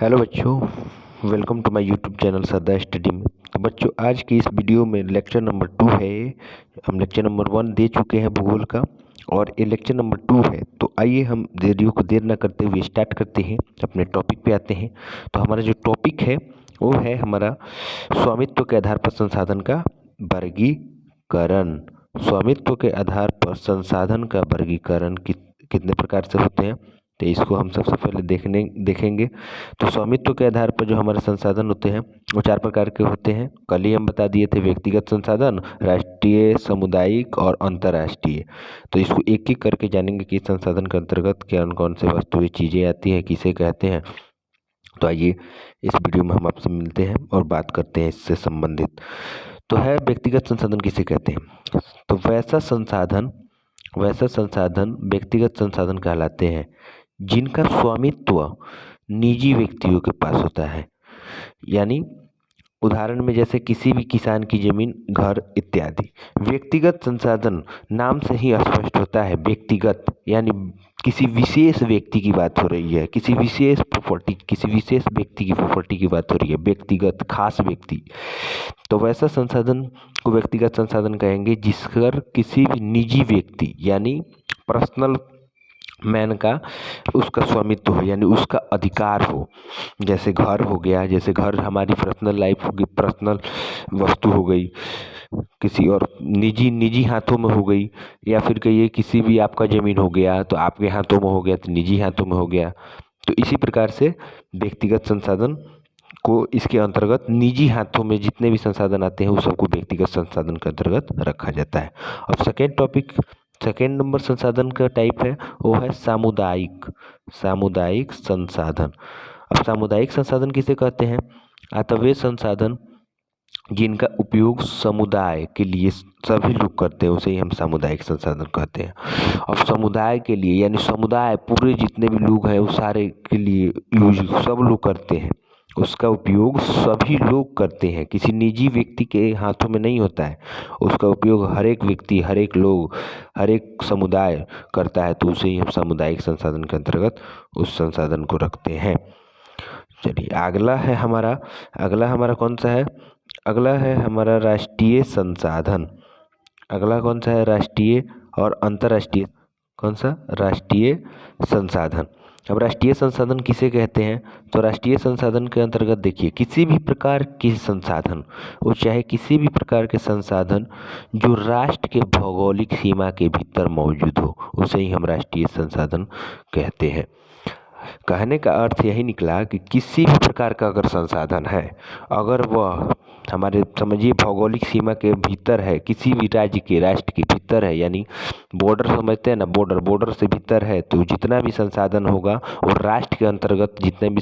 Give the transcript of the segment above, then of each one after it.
Hello बच्चों, welcome to my YouTube channel Sardar study में। तो बच्चों, आज की इस वीडियो में लेक्चर नंबर 2 है। हम लेक्चर नंबर 1 दे चुके हैं भूगोल का, और ये लेक्चर नंबर 2 है। तो आइए हम वीडियो को देर न करते हुए स्टार्ट करते हैं, अपने टॉपिक पे आते हैं। तो हमारा जो टॉपिक है वो है हमारा स्वामित्व के आधार पर संसाधन का वर्गीकरण। स्वामित्व के आधार पर संसाधन का वर्गीकरण कितने प्रकार से होते हैं, तो इसको हम सबसे पहले देखेंगे। तो स्वामित्व के आधार पर जो हमारे संसाधन होते हैं वो 4 प्रकार के होते हैं। कल ही हम बता दिए थे, व्यक्तिगत संसाधन, राष्ट्रीय, सामुदायिक और अंतर्राष्ट्रीय। तो इसको एक एक करके जानेंगे कि संसाधन के अंतर्गत कौन कौन से वस्तुएं चीज़ें आती हैं, किसे कहते हैं। तो आइए इस वीडियो में हम आपसे मिलते हैं और बात करते हैं इससे संबंधित। तो है, व्यक्तिगत संसाधन किसे कहते हैं? तो वैसा संसाधन व्यक्तिगत संसाधन कहलाते हैं जिनका स्वामित्व निजी व्यक्तियों के पास होता है। यानी उदाहरण में जैसे किसी भी किसान की जमीन, घर इत्यादि। व्यक्तिगत संसाधन नाम से ही स्पष्ट होता है, व्यक्तिगत यानी किसी विशेष व्यक्ति की बात हो रही है, किसी विशेष प्रॉपर्टी, किसी विशेष व्यक्ति की प्रॉपर्टी की बात हो रही है, व्यक्तिगत, खास व्यक्ति। तो वैसा संसाधन को व्यक्तिगत संसाधन कहेंगे जिसकर किसी भी निजी व्यक्ति यानी पर्सनल मैन का उसका स्वामित्व हो, यानी उसका अधिकार हो। जैसे घर हो गया, जैसे घर हमारी पर्सनल लाइफ होगी, पर्सनल वस्तु हो गई, किसी और निजी हाथों में हो गई। या फिर कहिए किसी भी आपका ज़मीन हो गया तो आपके हाथों में हो गया, तो निजी हाथों में हो गया। तो इसी प्रकार से व्यक्तिगत संसाधन को इसके अंतर्गत निजी हाथों में जितने भी संसाधन आते हैं उस सबको व्यक्तिगत संसाधन के अंतर्गत रखा जाता है। अब सेकेंड नंबर संसाधन का टाइप है वो है सामुदायिक संसाधन। अब सामुदायिक संसाधन किसे कहते हैं? अतः वे संसाधन जिनका उपयोग समुदाय के लिए सभी लोग करते हैं उसे ही हम सामुदायिक संसाधन कहते हैं। अब समुदाय के लिए यानी समुदाय पूरे जितने भी लोग हैं उस सारे के लिए यूज सब लोग करते हैं, उसका उपयोग सभी लोग करते हैं, किसी निजी व्यक्ति के हाथों में नहीं होता है। उसका उपयोग हर एक व्यक्ति, हर एक लोग, हर एक समुदाय करता है, तो उसे ही हम सामुदायिक संसाधन के अंतर्गत उस संसाधन को रखते हैं। चलिए अगला हमारा कौन सा है? अगला है हमारा राष्ट्रीय संसाधन। अगला कौन सा है? राष्ट्रीय और अंतर्राष्ट्रीय। कौन सा? राष्ट्रीय संसाधन। अब राष्ट्रीय संसाधन किसे कहते हैं? तो राष्ट्रीय संसाधन के अंतर्गत देखिए, किसी भी प्रकार के संसाधन, वो चाहे किसी भी प्रकार के संसाधन जो राष्ट्र के भौगोलिक सीमा के भीतर मौजूद हो, उसे ही हम राष्ट्रीय संसाधन कहते हैं। कहने का अर्थ यही निकला कि किसी भी प्रकार का अगर संसाधन है, अगर वह हमारे समझिए भौगोलिक सीमा के भीतर है, किसी भी राष्ट्र के भीतर है, यानी बॉर्डर समझते हैं ना, बॉर्डर से भीतर है, तो जितना भी संसाधन होगा वो राष्ट्र के अंतर्गत, जितने भी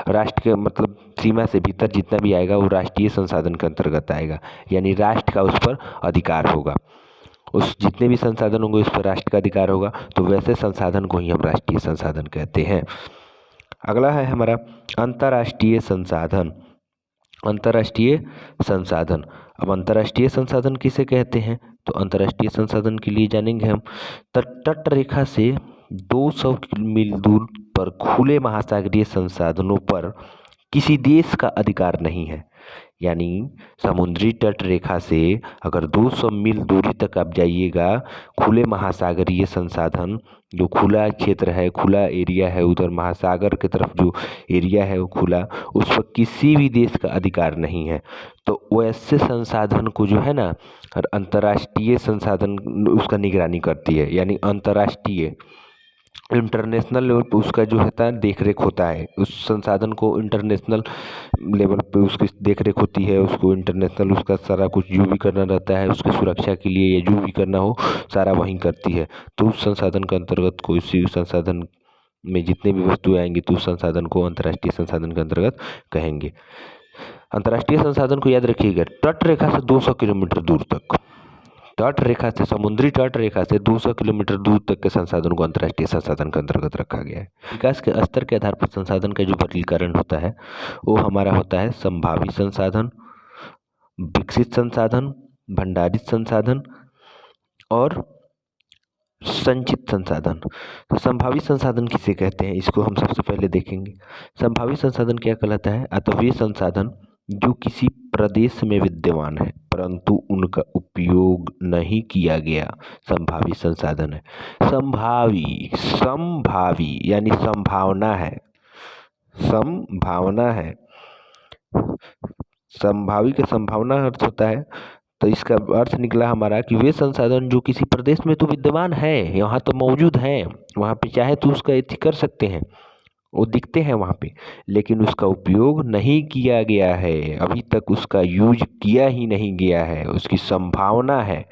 राष्ट्र के मतलब सीमा से भीतर जितना भी आएगा वो राष्ट्रीय संसाधन के अंतर्गत आएगा। यानी राष्ट्र का उस पर अधिकार होगा, उस जितने भी संसाधन होंगे उस पर राष्ट्र का अधिकार होगा। तो वैसे संसाधन को ही हम राष्ट्रीय संसाधन कहते हैं। अगला है हमारा अंतर्राष्ट्रीय संसाधन। अब अंतर्राष्ट्रीय संसाधन किसे कहते हैं? तो अंतर्राष्ट्रीय संसाधन के लिए जानेंगे हम तट रेखा से 200 मील दूर पर खुले महासागरीय संसाधनों पर किसी देश का अधिकार नहीं है। यानी समुद्री तट रेखा से अगर 200 मील दूरी तक आप जाइएगा, खुले महासागरीय संसाधन, जो खुला क्षेत्र है, खुला एरिया है, उधर महासागर की तरफ जो एरिया है वो खुला, उस पर किसी भी देश का अधिकार नहीं है। तो वैसे संसाधन को जो है ना, अंतर्राष्ट्रीय संसाधन उसका निगरानी करती है। यानी अंतर्राष्ट्रीय इंटरनेशनल लेवल पे उसका जो होता है देख रेख होता है, उस संसाधन को इंटरनेशनल लेवल पे उसकी देख रेख होती है, उसको इंटरनेशनल उसका सारा कुछ जो भी करना रहता है उसकी सुरक्षा के लिए या जो भी करना हो सारा वहीं करती है। तो उस संसाधन के अंतर्गत कोई सी संसाधन में जितने भी वस्तुएं आएंगी तो उस संसाधन को अंतर्राष्ट्रीय संसाधन के अंतर्गत कहेंगे। अंतर्राष्ट्रीय संसाधन को याद रखिएगा, तट रेखा से 200 किलोमीटर दूर तक, समुद्री तट रेखा से 200 किलोमीटर दूर तक के संसाधन को अंतर्राष्ट्रीय संसाधन के अंतर्गत रखा गया है। विकास के स्तर के आधार पर संसाधन का जो वर्गीकरण होता है वो हमारा होता है संभावित संसाधन, विकसित संसाधन, भंडारित संसाधन और संचित संसाधन। तो संभावित संसाधन किसे कहते हैं, इसको हम सबसे पहले देखेंगे। संभावित संसाधन क्या कहलाता है? अतः वे संसाधन जो किसी प्रदेश में विद्यमान है परंतु उनका उपयोग नहीं किया गया, संभावित संसाधन है। संभावी यानी संभावना है, संभावना है। संभावी का संभावना अर्थ होता है, तो इसका अर्थ निकला हमारा कि वे संसाधन जो किसी प्रदेश में तो विद्यमान है, यहाँ तो मौजूद हैं, वहाँ पे चाहे तो उसका एथी कर सकते हैं, वो दिखते हैं वहाँ पे, लेकिन उसका उपयोग नहीं किया गया है, अभी तक उसका यूज किया ही नहीं गया है, उसकी संभावना है,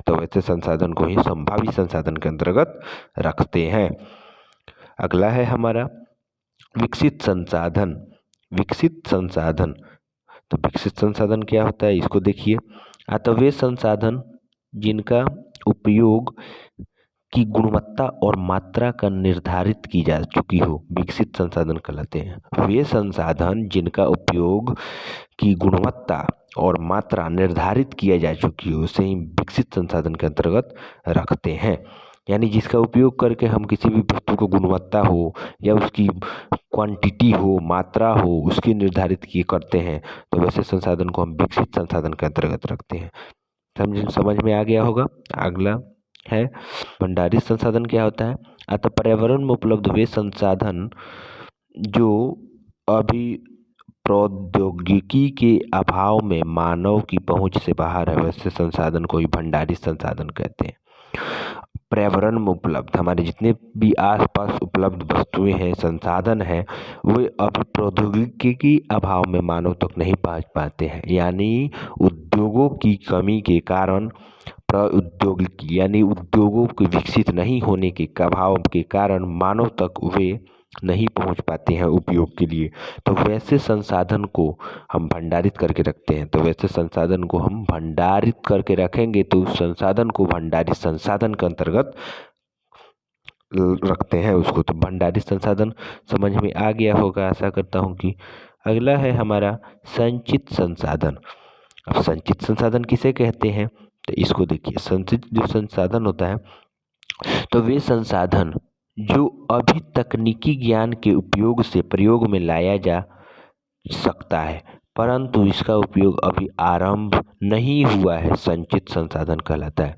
तो वैसे संसाधन को ही संभावित संसाधन के अंतर्गत रखते हैं। अगला है हमारा विकसित संसाधन। विकसित संसाधन, तो विकसित संसाधन क्या होता है, इसको देखिए। अतः वे संसाधन जिनका उपयोग की गुणवत्ता और मात्रा का निर्धारित की जा चुकी हो, विकसित संसाधन कहलाते हैं। वे संसाधन जिनका उपयोग की गुणवत्ता और मात्रा निर्धारित किया जा चुकी हो, उसे ही विकसित संसाधन के अंतर्गत रखते हैं। यानी जिसका उपयोग करके हम किसी भी वस्तु को गुणवत्ता हो या उसकी क्वांटिटी हो, मात्रा हो, उसकी निर्धारित किए करते हैं, तो वैसे संसाधन को हम विकसित संसाधन के अंतर्गत रखते हैं। समझ में आ गया होगा। अगला है भंडारित संसाधन क्या होता है। अतः पर्यावरण में उपलब्ध वे संसाधन जो अभी प्रौद्योगिकी के अभाव में मानव की पहुंच से बाहर है, वैसे संसाधन को ही भंडारित संसाधन कहते हैं। पर्यावरण में उपलब्ध हमारे जितने भी आसपास उपलब्ध वस्तुएं हैं, संसाधन हैं, वे अभी प्रौद्योगिकी के अभाव में मानव तक नहीं पहुंच पाते हैं, यानी उद्योगों की कमी के कारण, प्रौद्योगिकी यानी उद्योगों के विकसित नहीं होने के अभाव के कारण मानव तक वे नहीं पहुंच पाते हैं उपयोग के लिए, तो वैसे संसाधन को हम भंडारित करके रखते हैं। तो वैसे संसाधन को हम भंडारित करके रखेंगे तो उस संसाधन को भंडारित संसाधन के अंतर्गत रखते हैं उसको। तो भंडारित संसाधन समझ में आ गया होगा, आशा करता हूँ कि। अगला है हमारा संचित संसाधन। अब संचित संसाधन किसे कहते हैं, तो इसको देखिए। संचित जो संसाधन होता है, तो वे संसाधन जो अभी तकनीकी ज्ञान के उपयोग से प्रयोग में लाया जा सकता है परंतु इसका उपयोग अभी आरंभ नहीं हुआ है, संचित संसाधन कहलाता है।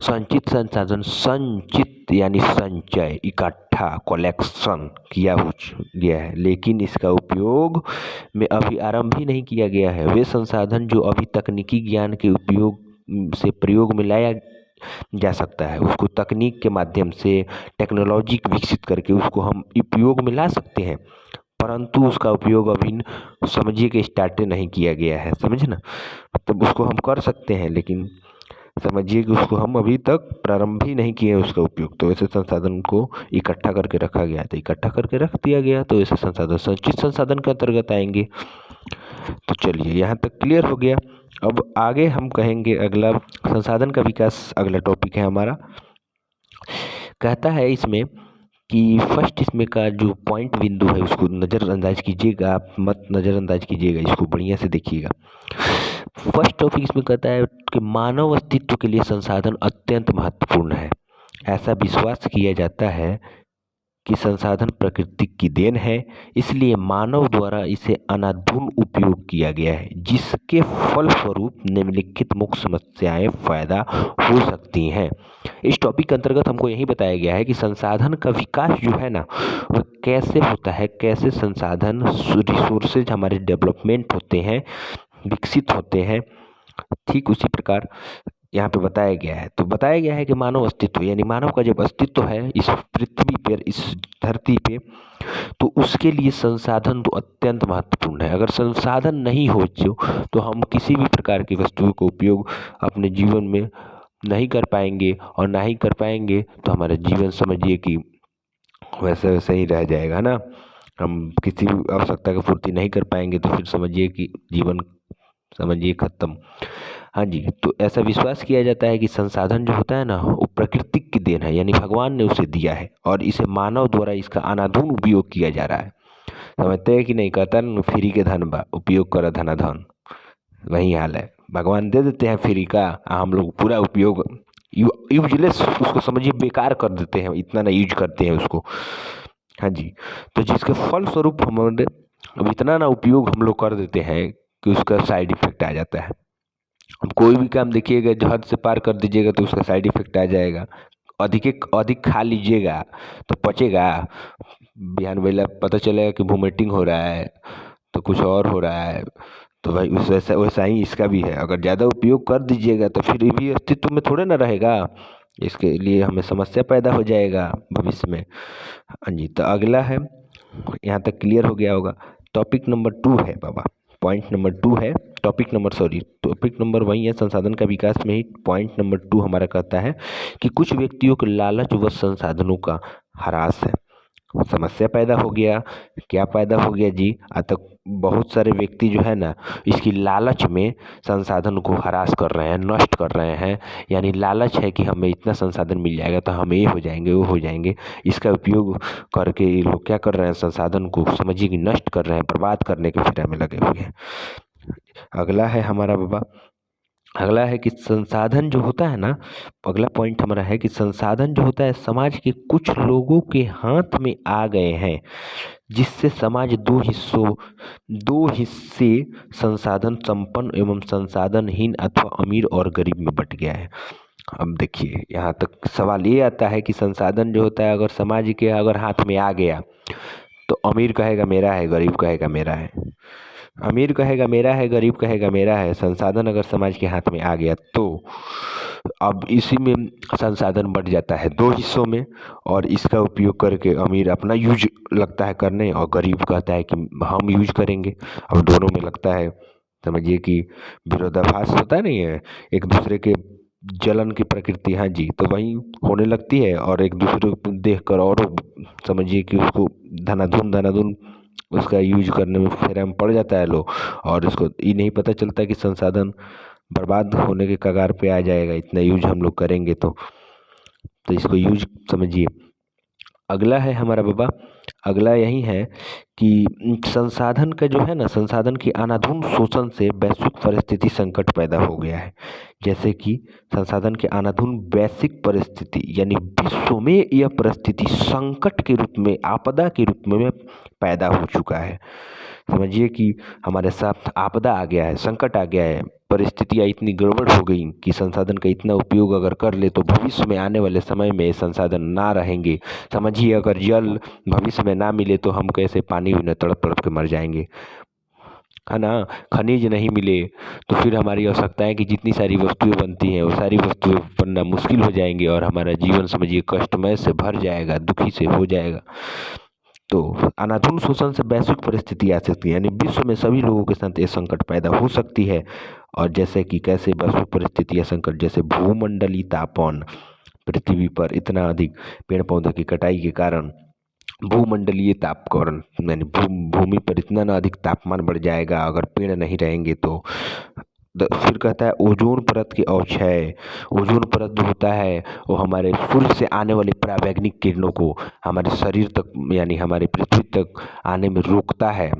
संचित संसाधन, संचित यानी संचय, इकट्ठा, कलेक्शन किया गया है, लेकिन इसका उपयोग में अभी आरंभ ही नहीं किया गया है। वे संसाधन जो अभी तकनीकी ज्ञान के उपयोग से प्रयोग में लाया जा सकता है, उसको तकनीक के माध्यम से टेक्नोलॉजी विकसित करके उसको हम उपयोग में ला सकते हैं, परंतु उसका उपयोग अभी समझिए कि स्टार्ट नहीं किया गया है, समझे ना। मतलब उसको हम कर सकते हैं, लेकिन समझिए कि उसको हम अभी तक प्रारंभ ही नहीं किए उसका उपयोग। तो ऐसे संसाधन को इकट्ठा करके रखा गया, तो इकट्ठा करके रख दिया गया, तो ऐसे संसाधन संचित संसाधन के अंतर्गत आएंगे। तो चलिए यहाँ तक क्लियर हो गया। अब आगे हम कहेंगे अगला संसाधन का विकास, अगला टॉपिक है हमारा। कहता है इसमें कि फर्स्ट इसमें का जो पॉइंट बिंदु है उसको नज़रअंदाज कीजिएगा, आप मत नज़रअंदाज कीजिएगा, इसको बढ़िया से देखिएगा। फर्स्ट टॉपिक इसमें कहता है कि मानव अस्तित्व के लिए संसाधन अत्यंत महत्वपूर्ण है। ऐसा विश्वास किया जाता है कि संसाधन प्रकृति की देन है, इसलिए मानव द्वारा इसे अनाधुन उपयोग किया गया है, जिसके फलस्वरूप निम्नलिखित मुख्य समस्याएं पैदा हो सकती हैं। इस टॉपिक के अंतर्गत हमको यही बताया गया है कि संसाधन का विकास जो है ना, वह कैसे होता है, कैसे संसाधन रिसोर्सेज हमारे डेवलपमेंट होते हैं, विकसित होते हैं। ठीक उसी प्रकार यहाँ पे बताया गया है। तो बताया गया है कि मानव अस्तित्व यानी मानव का जब अस्तित्व है इस पृथ्वी पर, इस धरती पे, तो उसके लिए संसाधन तो अत्यंत महत्वपूर्ण है। अगर संसाधन नहीं हो तो हम किसी भी प्रकार की वस्तुओं का उपयोग अपने जीवन में नहीं कर पाएंगे, और ना ही कर पाएंगे तो हमारा जीवन समझिए कि वैसे वैसे ही रह जाएगा ना। हम किसी भी आवश्यकता की पूर्ति नहीं कर पाएंगे तो फिर समझिए कि जीवन समझिए खत्म। हाँ जी, तो ऐसा विश्वास किया जाता है कि संसाधन जो होता है ना, वो प्रकृति की देन है, यानी भगवान ने उसे दिया है और इसे मानव द्वारा इसका अनाधुन उपयोग किया जा रहा है। समझते हैं कि नहीं, कहता है फ्री के धन बा, उपयोग करा धनाधन, वही हाल है। भगवान दे देते हैं फ्री का, हम लोग पूरा उपयोग यूजलेस उसको समझिए बेकार कर देते हैं, इतना ना यूज करते हैं उसको। हाँ जी, तो जिसके फलस्वरूप हमारे अब इतना ना उपयोग हम लोग कर देते हैं कि उसका साइड इफेक्ट आ जाता है। अब कोई भी काम देखिएगा जो हद से पार कर दीजिएगा तो उसका साइड इफेक्ट आ जाएगा। अधिक खा लीजिएगा तो पचेगा, बिहान बेला पता चलेगा कि वोमिटिंग हो रहा है तो कुछ और हो रहा है। तो भाई उस वैसा वैसा ही इसका भी है, अगर ज़्यादा उपयोग कर दीजिएगा तो फिर ये भी अस्तित्व में थोड़े ना रहेगा, इसके लिए हमें समस्या पैदा हो जाएगा भविष्य में। हाँ जी, तो अगला है, यहाँ तक क्लियर हो गया होगा। टॉपिक नंबर 2 है बाबा, पॉइंट नंबर 2 है, टॉपिक नंबर वही है संसाधन का विकास में ही। पॉइंट नंबर 2 हमारा कहता है कि कुछ व्यक्तियों के लालच व संसाधनों का ह्रास है। समस्या पैदा हो गया, क्या पैदा हो गया जी, आज तक बहुत सारे व्यक्ति जो है ना इसकी लालच में संसाधन को हरास कर रहे हैं, नष्ट कर रहे हैं। यानी लालच है कि हमें इतना संसाधन मिल जाएगा तो हम ये हो जाएंगे वो हो जाएंगे, इसका उपयोग करके ये लोग क्या कर रहे हैं, संसाधन को समझिए कि नष्ट कर रहे हैं, बर्बाद करने के फेरा में लगे हुए हैं। अगला है हमारा बाबा, अगला है कि संसाधन जो होता है ना, अगला पॉइंट हमारा है कि संसाधन जो होता है समाज के कुछ लोगों के हाथ में आ गए हैं, जिससे समाज दो हिस्से संसाधन संपन्न एवं संसाधनहीन अथवा अमीर और गरीब में बंट गया है। अब देखिए यहाँ तक सवाल ये आता है कि संसाधन जो होता है अगर समाज के अगर हाथ में आ गया तो अमीर कहेगा मेरा है, गरीब कहेगा मेरा है। अमीर कहेगा मेरा है, गरीब कहेगा मेरा है। संसाधन अगर समाज के हाथ में आ गया तो अब इसी में संसाधन बढ़ जाता है दो हिस्सों में, और इसका उपयोग करके अमीर अपना यूज लगता है करने और गरीब कहता है कि हम यूज करेंगे। अब दोनों में लगता है समझिए कि विरोधाभास होता नहीं है, एक दूसरे के जलन की प्रकृति, हाँ जी, तो वही होने लगती है और एक दूसरे को देख कर और समझिए कि उसको धनाधुन उसका यूज करने में फेरा में पड़ जाता है लोग, और उसको ये नहीं पता चलता कि संसाधन बर्बाद होने के कगार पे आ जाएगा इतना यूज हम लोग करेंगे तो इसको यूज समझिए। अगला है हमारा बाबा, अगला यही है कि संसाधन का जो है ना, संसाधन की अनाधुन शोषण से वैश्विक परिस्थिति संकट पैदा हो गया है। जैसे कि संसाधन के अनाधुन वैश्विक परिस्थिति यानी विश्व में यह परिस्थिति संकट के रूप में, आपदा के रूप में पैदा हो चुका है। समझिए कि हमारे साथ आपदा आ गया है, संकट आ गया है, परिस्थितियाँ इतनी गड़बड़ हो गई कि संसाधन का इतना उपयोग अगर कर ले तो भविष्य में आने वाले समय में संसाधन ना रहेंगे। समझिए अगर जल भविष्य में ना मिले तो हम कैसे पानी बिना तड़प तड़प के मर जाएंगे, है ना। खनिज नहीं मिले तो फिर हमारी आवश्यकताएं की जितनी सारी वस्तुएं बनती हैं वो सारी वस्तुएं बनना मुश्किल हो जाएंगी और हमारा जीवन समझिए कष्टमय से भर जाएगा, दुखी से हो जाएगा। तो अनाधुन शोषण से वैश्विक परिस्थिति आ सकती है, यानी विश्व में सभी लोगों के साथ ये संकट पैदा हो सकती है। और जैसे कि कैसे वैश्विक परिस्थिति या संकट, जैसे भूमंडलीय तापमान, पृथ्वी पर इतना अधिक पेड़ पौधों की कटाई के कारण भूमंडलीय तापकरण यानी भूमि पर इतना ना अधिक तापमान बढ़ जाएगा अगर पेड़ नहीं रहेंगे तो। फिर कहता है ओजोन परत की अवक्षय। ओजोन परत जो होता है वो हमारे सूर्य से आने वाली पराबैंगनी किरणों को हमारे शरीर तक यानी हमारे पृथ्वी तक आने में रोकता है।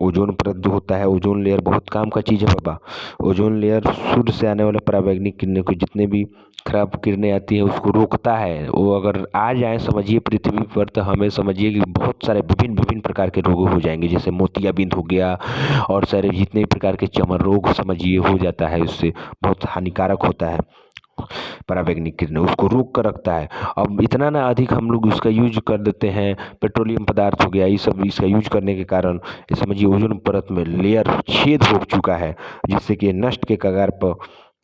ओजोन परत जो होता है, ओजोन लेयर बहुत काम का चीज़ है बाबा। ओजोन लेयर सूर्य से आने वाले पराबैंगनी किरणें को जितने भी खराब किरणें आती हैं उसको रोकता है। वो अगर आ जाए समझिए पृथ्वी पर तो हमें समझिए कि बहुत सारे विभिन्न विभिन्न प्रकार के रोग हो जाएंगे, जैसे मोतियाबिंद हो गया और सारे जितने भी प्रकार के चर्म रोग समझिए हो जाता है, उससे बहुत हानिकारक होता है। पराबैंगनी किरणें उसको रोक कर रखता है। अब इतना ना अधिक हम लोग उसका यूज कर देते हैं, पेट्रोलियम पदार्थ हो गया, ये सब इसका यूज करने के कारण समझिए ओजोन परत में लेयर छेद हो चुका है, जिससे कि नष्ट के कगार पर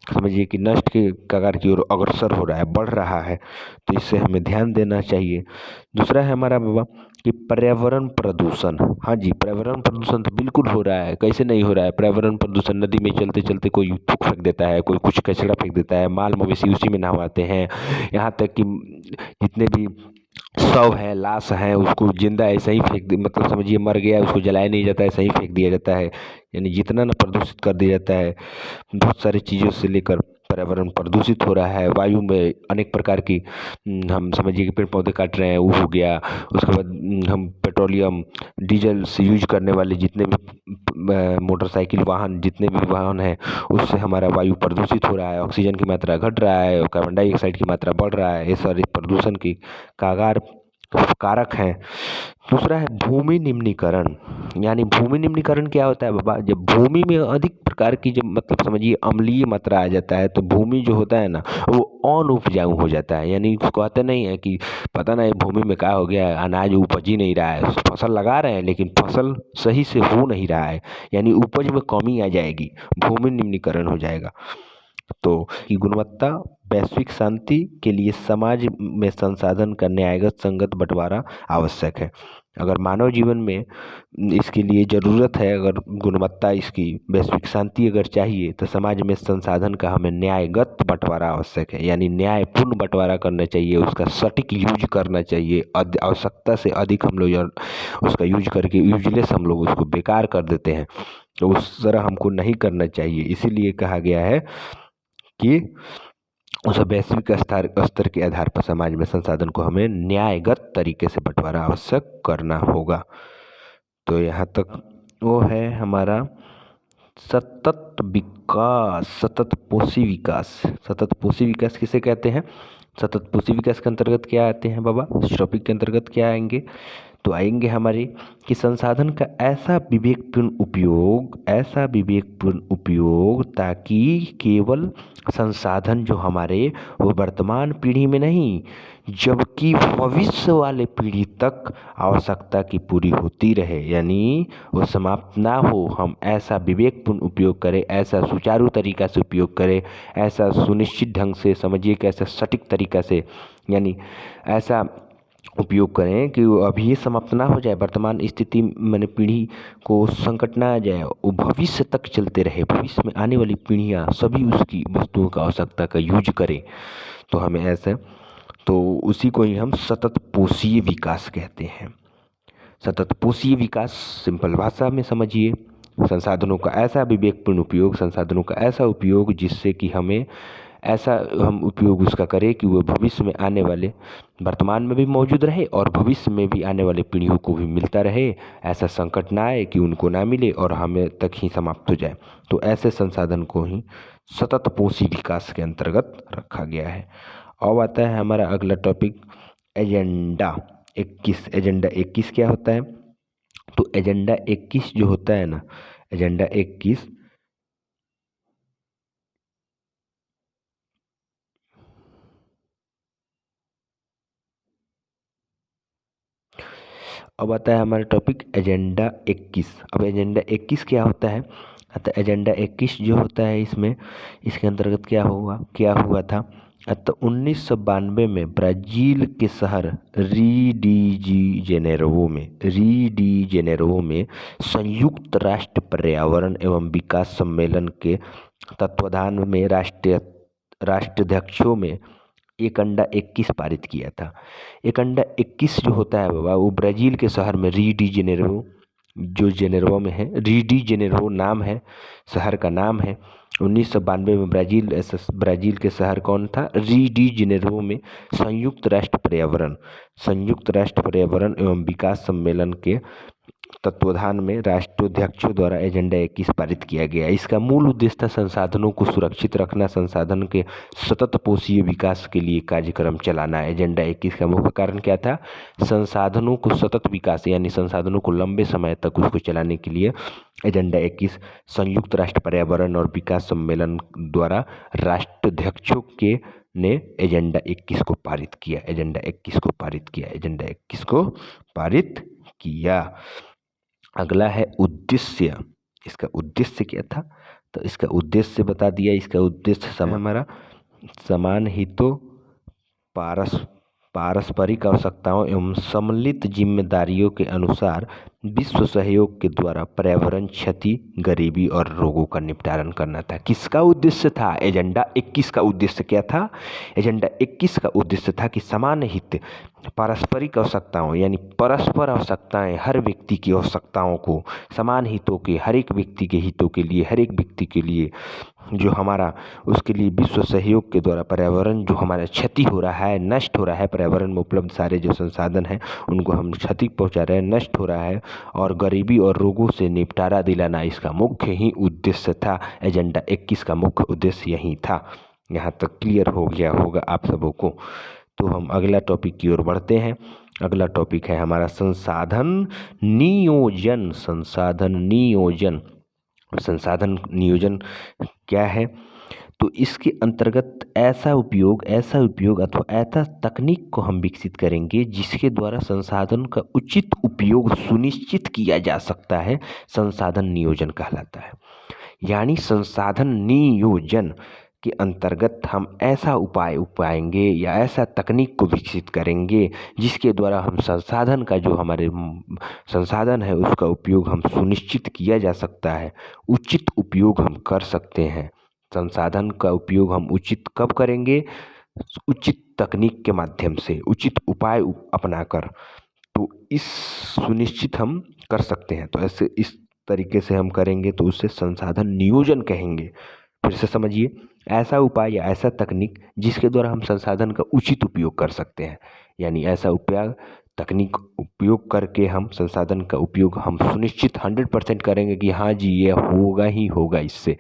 समझिए कि नष्ट के कगार की ओर अग्रसर हो रहा है, बढ़ रहा है। तो इससे हमें ध्यान देना चाहिए। दूसरा है हमारा बाबा कि पर्यावरण प्रदूषण। हाँ जी, पर्यावरण प्रदूषण तो बिल्कुल हो रहा है, कैसे नहीं हो रहा है। पर्यावरण प्रदूषण, नदी में चलते चलते कोई थूक फेंक देता है, कोई कुछ कचरा फेंक देता है, माल मवेशी उसी में नहवाते हैं। यहाँ तक कि जितने भी शव है, लाश है, उसको जिंदा ऐसे ही मतलब समझिए मर गया उसको जलाया नहीं जाता है, ऐसे ही फेंक दिया जाता है। यानी जितना ना प्रदूषित कर दिया जाता है बहुत सारी चीज़ों से लेकर पर्यावरण प्रदूषित हो रहा है, वायु में अनेक प्रकार की हम समझिए कि पेड़ पौधे काट रहे हैं, वो हो गया। उसके बाद हम पेट्रोलियम डीजल से यूज करने वाले जितने भी मोटरसाइकिल वाहन, जितने भी वाहन हैं, उससे हमारा वायु प्रदूषित हो रहा है, ऑक्सीजन की मात्रा घट रहा है, कार्बन डाइऑक्साइड की मात्रा बढ़ रहा है। ये सारे प्रदूषण की कारक हैं। दूसरा है भूमि निम्नीकरण। यानी भूमि निम्नीकरण क्या होता है बाबा? जब भूमि में अधिक प्रकार की, जब मतलब समझिए अम्लीय मात्रा आ जाता है, तो भूमि जो होता है ना, वो अनउपजाऊ हो जाता है। यानी उसको कहते नहीं है कि पता नहीं भूमि में क्या हो गया है, अनाज उपज ही नहीं रहा है, फसल लगा रहे हैं लेकिन फसल सही से हो नहीं रहा है, यानी उपज में कमी आ जाएगी, भूमि निम्नीकरण हो जाएगा। तो की गुणवत्ता, वैश्विक शांति के लिए समाज में संसाधन का न्यायगत संगत बंटवारा आवश्यक है। अगर मानव जीवन में इसके लिए ज़रूरत है, अगर गुणवत्ता, इसकी वैश्विक शांति अगर चाहिए, तो समाज में संसाधन का हमें न्यायगत बंटवारा आवश्यक है। यानी न्यायपूर्ण बंटवारा करना चाहिए, उसका सटीक यूज करना चाहिए। आवश्यकता से अधिक हम लोग उसका यूज करके यूजलेस हम लोग उसको बेकार कर देते हैं, तो उस तरह हमको नहीं करना चाहिए। इसीलिए कहा गया है कि उस वैश्विक स्तर के आधार पर समाज में संसाधन को हमें न्यायगत तरीके से बंटवारा आवश्यक करना होगा। तो यहाँ तक वो है हमारा सतत विकास, सतत पोषी विकास। सतत पोषी विकास किसे कहते हैं? सतत पोषी विकास के अंतर्गत क्या आते हैं बाबा? इस टॉपिक के अंतर्गत क्या आएंगे? तो आएंगे हमारे कि संसाधन का ऐसा विवेकपूर्ण उपयोग ताकि केवल संसाधन जो हमारे वो वर्तमान पीढ़ी में नहीं, जबकि भविष्य वाले पीढ़ी तक आवश्यकता की पूरी होती रहे, यानी वो समाप्त ना हो। हम ऐसा विवेकपूर्ण उपयोग करें, ऐसा सुचारू तरीका से उपयोग करें, ऐसा सुनिश्चित ढंग से समझिए, कैसे सटीक तरीका से, यानी ऐसा उपयोग करें कि वो अभी ये समाप्त ना हो जाए, वर्तमान स्थिति मैंने पीढ़ी को संकट ना आ जाए, वो भविष्य तक चलते रहे, भविष्य में आने वाली पीढ़ियाँ सभी उसकी वस्तुओं का आवश्यकता का यूज करें। तो हमें ऐसे, तो उसी को ही हम सतत पोषीय विकास कहते हैं। सतत पोषीय विकास सिंपल भाषा में समझिए, संसाधनों का ऐसा विवेकपूर्ण उपयोग, संसाधनों का ऐसा उपयोग जिससे कि हमें ऐसा हम उपयोग उसका करें कि वो भविष्य में आने वाले, वर्तमान में भी मौजूद रहे और भविष्य में भी आने वाले पीढ़ियों को भी मिलता रहे। ऐसा संकट ना आए कि उनको ना मिले और हमें तक ही समाप्त हो जाए। तो ऐसे संसाधन को ही सतत पोषी विकास के अंतर्गत रखा गया है। अब आता है हमारा अगला टॉपिक, एजेंडा 21। एजेंडा 21 क्या होता है? तो एजेंडा 21 जो होता है ना, एजेंडा 21 अब आता है हमारा टॉपिक एजेंडा 21। अब एजेंडा 21 क्या होता है? तो एजेंडा 21 जो होता है, इसमें इसके अंतर्गत क्या हुआ था? तो 1992 में ब्राज़ील के शहर री डी जेनेरो में संयुक्त राष्ट्र पर्यावरण एवं विकास सम्मेलन के तत्वाधान में राष्ट्राध्यक्षों में एक अंडा 21 पारित किया था। एक अंडा 21 जो होता है बाबा, वो ब्राज़ील के शहर में री डी जेनेरो, जो जेनेरो में है, री डी जेनेरो नाम है, शहर का नाम है। 1992 में ब्राज़ील के शहर कौन था? री डी जेनेरो में संयुक्त राष्ट्र पर्यावरण एवं विकास सम्मेलन के तत्वाधान में राष्ट्राध्यक्षों द्वारा एजेंडा 21 पारित किया गया। इसका मूल उद्देश्य था संसाधनों को सुरक्षित रखना, संसाधन के सतत पोषीय विकास के लिए कार्यक्रम चलाना। एजेंडा 21 का मुख्य कारण क्या था? संसाधनों को सतत विकास, यानी संसाधनों को लंबे समय तक उसको चलाने के लिए एजेंडा 21 संयुक्त राष्ट्र पर्यावरण और विकास सम्मेलन द्वारा राष्ट्राध्यक्षों के ने एजेंडा 21 को पारित किया। एजेंडा 21 को पारित किया। एजेंडा 21 को पारित किया। अगला है उद्देश्य। इसका उद्देश्य क्या था? तो इसका उद्देश्य बता दिया। इसका उद्देश्य हमारा समान हितों, पारस्परिक आवश्यकताओं एवं सम्मिलित जिम्मेदारियों के अनुसार विश्व सहयोग के द्वारा पर्यावरण क्षति, गरीबी और रोगों का निपटारण करना था। किसका उद्देश्य था? एजेंडा 21 का उद्देश्य क्या था? एजेंडा 21 का उद्देश्य था कि समान हित, पारस्परिक आवश्यकताओं, यानी परस्पर आवश्यकताएं, हर व्यक्ति की आवश्यकताओं को, समान हितों के, हर एक व्यक्ति के हितों के लिए, हर एक व्यक्ति के लिए जो हमारा उसके लिए विश्व सहयोग के द्वारा पर्यावरण जो हमारा क्षति हो रहा है, नष्ट हो रहा है, पर्यावरण में उपलब्ध सारे जो संसाधन हैं उनको हम क्षति पहुंचा रहे हैं, नष्ट हो रहा है, और गरीबी और रोगों से निपटारा दिलाना इसका मुख्य ही उद्देश्य था। एजेंडा 21 का मुख्य उद्देश्य यही था। यहाँ तक क्लियर हो गया होगा आप सबों को। तो हम अगला टॉपिक की ओर बढ़ते हैं। अगला टॉपिक है हमारा संसाधन नियोजन। संसाधन नियोजन, संसाधन नियोजन क्या है? तो इसके अंतर्गत ऐसा उपयोग अथवा ऐसा तकनीक को हम विकसित करेंगे जिसके द्वारा संसाधन का उचित उपयोग सुनिश्चित किया जा सकता है, संसाधन नियोजन कहलाता है। यानी संसाधन नियोजन के अंतर्गत हम ऐसा उपाय उपाएंगे या ऐसा तकनीक को विकसित करेंगे जिसके द्वारा हम संसाधन का जो हमारे संसाधन है उसका उपयोग हम सुनिश्चित किया जा सकता है, उचित उपयोग हम कर सकते हैं। संसाधन का उपयोग हम उचित कब करेंगे? उचित तकनीक के माध्यम से, उचित उपाय अपनाकर, तो इस सुनिश्चित हम कर सकते हैं। तो ऐसे इस तरीके से हम करेंगे तो उसे संसाधन नियोजन कहेंगे। फिर से समझिए, ऐसा उपाय या ऐसा तकनीक जिसके द्वारा हम संसाधन का उचित उपयोग कर सकते हैं, यानी ऐसा उपयोग तकनीक उपयोग करके हम संसाधन का उपयोग हम सुनिश्चित 100% करेंगे कि हाँ जी ये होगा ही होगा, इससे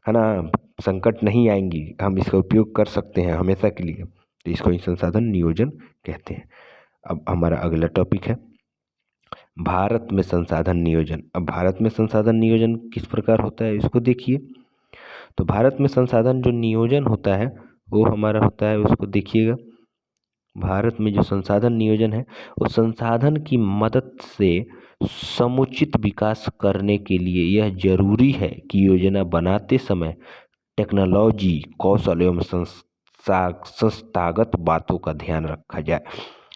है ना संकट नहीं आएंगी, हम इसका उपयोग कर सकते हैं हमेशा के लिए। तो इसको ही संसाधन नियोजन कहते हैं। अब हमारा अगला टॉपिक है भारत में संसाधन नियोजन। अब भारत में संसाधन नियोजन किस प्रकार होता है इसको देखिए। तो भारत में संसाधन जो नियोजन होता है वो हमारा होता है, उसको देखिएगा। भारत में जो संसाधन नियोजन है वो संसाधन की मदद से समुचित विकास करने के लिए यह जरूरी है कि योजना बनाते समय टेक्नोलॉजी, कौशल एवं संस्थागत बातों का ध्यान रखा जाए।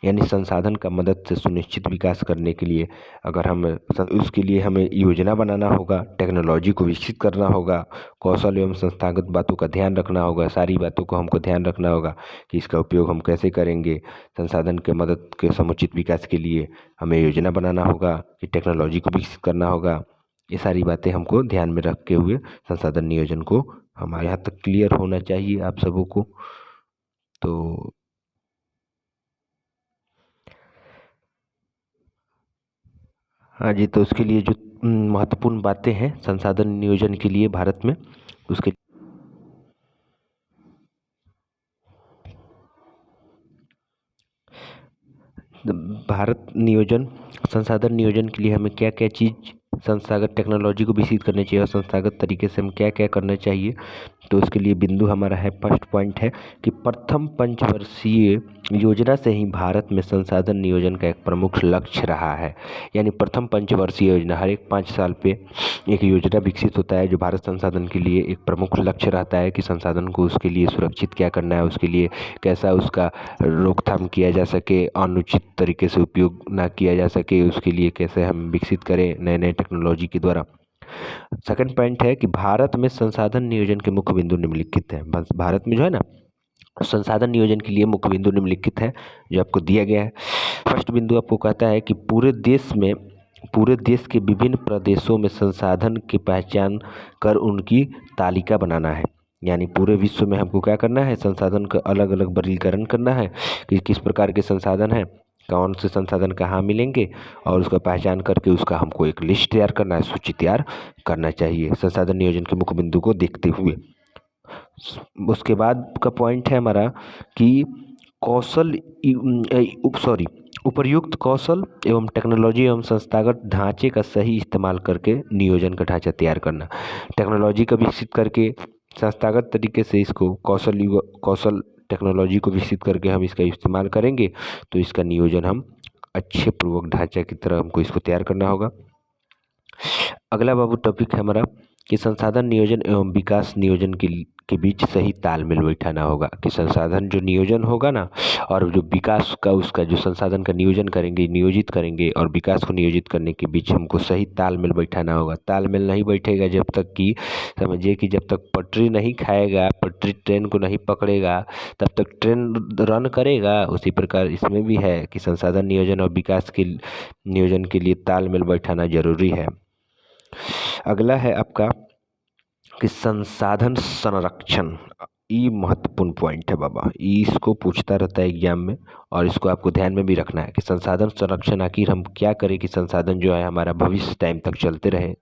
यानी संसाधन का मदद से सुनिश्चित विकास करने के लिए अगर हम उसके लिए हमें योजना बनाना होगा, टेक्नोलॉजी को विकसित करना होगा, कौशल एवं संस्थागत बातों का ध्यान रखना होगा, सारी बातों को हमको ध्यान रखना होगा कि इसका उपयोग हम कैसे करेंगे। संसाधन के मदद के समुचित विकास के लिए हमें योजना बनाना होगा, कि टेक्नोलॉजी को विकसित करना होगा। ये सारी बातें हमको ध्यान में रखते हुए संसाधन नियोजन को हमारे यहाँ तक क्लियर होना चाहिए आप सबों को। तो हाँ जी, तो उसके लिए जो महत्वपूर्ण बातें हैं संसाधन नियोजन के लिए भारत में, उसके भारत नियोजन संसाधन नियोजन के लिए हमें क्या क्या चीज़ संस्थागत टेक्नोलॉजी को विकसित करनी चाहिए और संस्थागत तरीके से हम क्या क्या करना चाहिए। तो उसके लिए बिंदु हमारा है, फर्स्ट पॉइंट है कि प्रथम पंचवर्षीय योजना से ही भारत में संसाधन नियोजन का एक प्रमुख लक्ष्य रहा है। यानी प्रथम पंचवर्षीय योजना, हर एक 5 साल पे एक योजना विकसित होता है जो भारत संसाधन के लिए एक प्रमुख लक्ष्य रहता है कि संसाधन को उसके लिए सुरक्षित क्या करना है, उसके लिए कैसा उसका रोकथाम किया जा सके, अनुचित तरीके से उपयोग ना किया जा सके, उसके लिए कैसे हम विकसित करें नए नए टेक्नोलॉजी के द्वारा। सेकंड पॉइंट है कि भारत में संसाधन नियोजन के मुख्य बिंदु निम्नलिखित हैं। भारत में जो है ना संसाधन नियोजन के लिए मुख्य बिंदु निम्नलिखित है जो आपको दिया गया है। फर्स्ट बिंदु आपको कहता है कि पूरे देश के विभिन्न प्रदेशों में संसाधन की पहचान कर उनकी तालिका बनाना है। यानी पूरे विश्व में हमको क्या करना है, संसाधन का अलग अलग वर्गीकरण करना है कि किस प्रकार के संसाधन हैं, कौन से संसाधन कहाँ मिलेंगे, और उसका पहचान करके उसका हमको एक लिस्ट तैयार करना है, सूची तैयार करना चाहिए संसाधन नियोजन के मुख्य बिंदु को देखते हुए। उसके बाद का पॉइंट है हमारा कि उपर्युक्त कौशल एवं टेक्नोलॉजी एवं संस्थागत ढांचे का सही इस्तेमाल करके नियोजन का ढांचा तैयार करना। टेक्नोलॉजी का विकसित करके संस्थागत तरीके से इसको कौशल टेक्नोलॉजी को विकसित करके हम इसका इस्तेमाल करेंगे तो इसका नियोजन हम अच्छे पूर्वक ढांचा की तरह हमको इसको तैयार करना होगा। अगला बाबू टॉपिक है हमारा कि संसाधन नियोजन एवं विकास नियोजन के बीच सही तालमेल बैठाना होगा। कि संसाधन जो नियोजन होगा ना और जो विकास का उसका जो संसाधन का नियोजन करेंगे, नियोजित करेंगे और विकास को नियोजित करने के बीच हमको सही तालमेल बैठाना होगा। तालमेल नहीं बैठेगा जब तक कि समझिए कि जब तक पटरी नहीं खाएगा, पटरी ट्रेन को नहीं पकड़ेगा तब तक ट्रेन रन करेगा। उसी प्रकार इसमें भी है कि संसाधन नियोजन और विकास के नियोजन के लिए तालमेल बैठाना जरूरी है। अगला है आपका कि संसाधन संरक्षण, ये महत्वपूर्ण पॉइंट है बाबा, इसको पूछता रहता है एग्जाम में और इसको आपको ध्यान में भी रखना है कि संसाधन संरक्षण आखिर हम क्या करें कि संसाधन जो है हमारा भविष्य टाइम तक चलते रहे,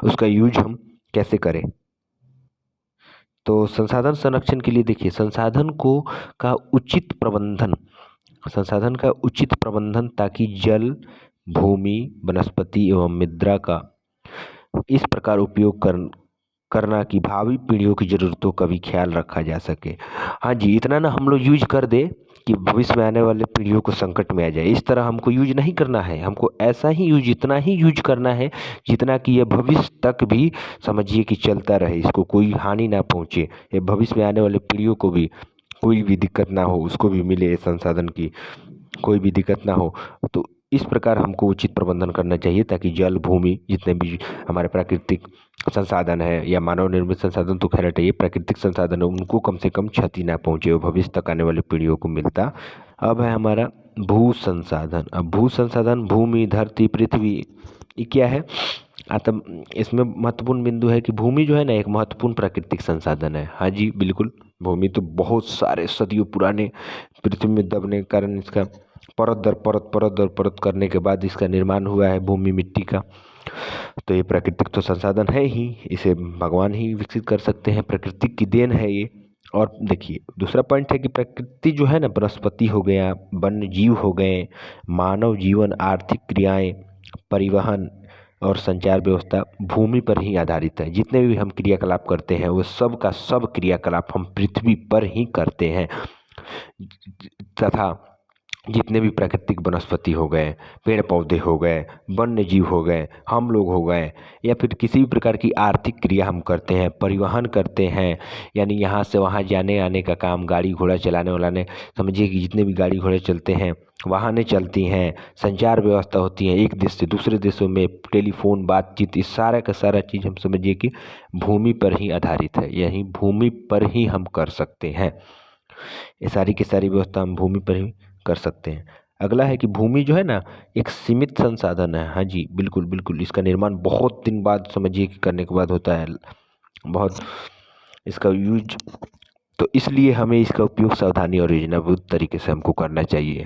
उसका यूज हम कैसे करें। तो संसाधन संरक्षण के लिए देखिए संसाधन का उचित प्रबंधन ताकि जल, भूमि, वनस्पति एवं मृदा का इस प्रकार उपयोग करना कि भावी पीढ़ियों की ज़रूरतों का भी ख्याल रखा जा सके। हाँ जी, इतना ना हम लोग यूज कर दे कि भविष्य में आने वाले पीढ़ियों को संकट में आ जाए, इस तरह हमको यूज नहीं करना है। हमको ऐसा ही यूज, इतना ही यूज करना है जितना कि यह भविष्य तक भी समझिए कि चलता रहे, इसको कोई हानि ना पहुँचे, ये भविष्य में आने वाले पीढ़ियों को भी कोई भी दिक्कत ना हो, उसको भी मिले संसाधन की कोई भी दिक्कत ना हो। तो इस प्रकार हमको उचित प्रबंधन करना चाहिए ताकि जल, भूमि, जितने भी हमारे प्राकृतिक संसाधन है या मानव निर्मित संसाधन तो खैर हटाइए, प्राकृतिक संसाधन है उनको कम से कम क्षति ना पहुँचे और भविष्य तक आने वाली पीढ़ियों को मिलता। अब है हमारा भू संसाधन। अब भू संसाधन भूमि, धरती, पृथ्वी, ये क्या है। तब इसमें महत्वपूर्ण बिंदु है कि भूमि जो है ना एक महत्वपूर्ण प्राकृतिक संसाधन है। हाँ जी बिल्कुल, भूमि तो बहुत सारे सदियों पुराने पृथ्वी में दबने के कारण इसका परत दर परत करने के बाद इसका निर्माण हुआ है भूमि, मिट्टी का। तो ये प्राकृतिक तो संसाधन है ही, इसे भगवान ही विकसित कर सकते हैं, प्राकृतिक की देन है ये। और देखिए दूसरा पॉइंट है कि प्रकृति जो है ना, वनस्पति हो गया, वन्य जीव हो गए, मानव जीवन, आर्थिक क्रियाएं, परिवहन और संचार व्यवस्था भूमि पर ही आधारित है। जितने भी हम क्रियाकलाप करते हैं वो सब का सब क्रियाकलाप हम पृथ्वी पर ही करते हैं। तथा जितने भी प्राकृतिक वनस्पति हो गए, पेड़ पौधे हो गए, वन्य जीव हो गए, हम लोग हो गए, या फिर किसी भी प्रकार की आर्थिक क्रिया हम करते हैं, परिवहन करते हैं, यानी यहाँ से वहाँ जाने आने का काम, गाड़ी घोड़ा चलाने वालाने, समझिए कि जितने भी गाड़ी घोड़े चलते हैं, वाहनें चलती हैं, संचार व्यवस्था होती है एक देश से दूसरे देशों में, टेलीफोन, बातचीत, इस सारा का सारा चीज़ हम समझिए कि भूमि पर ही आधारित है, यही भूमि पर ही हम कर सकते हैं। ये सारी की सारी व्यवस्था हम भूमि पर ही कर सकते हैं। अगला है कि भूमि जो है ना एक सीमित संसाधन है। हाँ जी बिल्कुल बिल्कुल, इसका निर्माण बहुत दिन बाद समझिए कि करने के बाद होता है, बहुत इसका यूज, तो इसलिए हमें इसका उपयोग सावधानी और योजनाबद्ध तरीके से हमको करना चाहिए।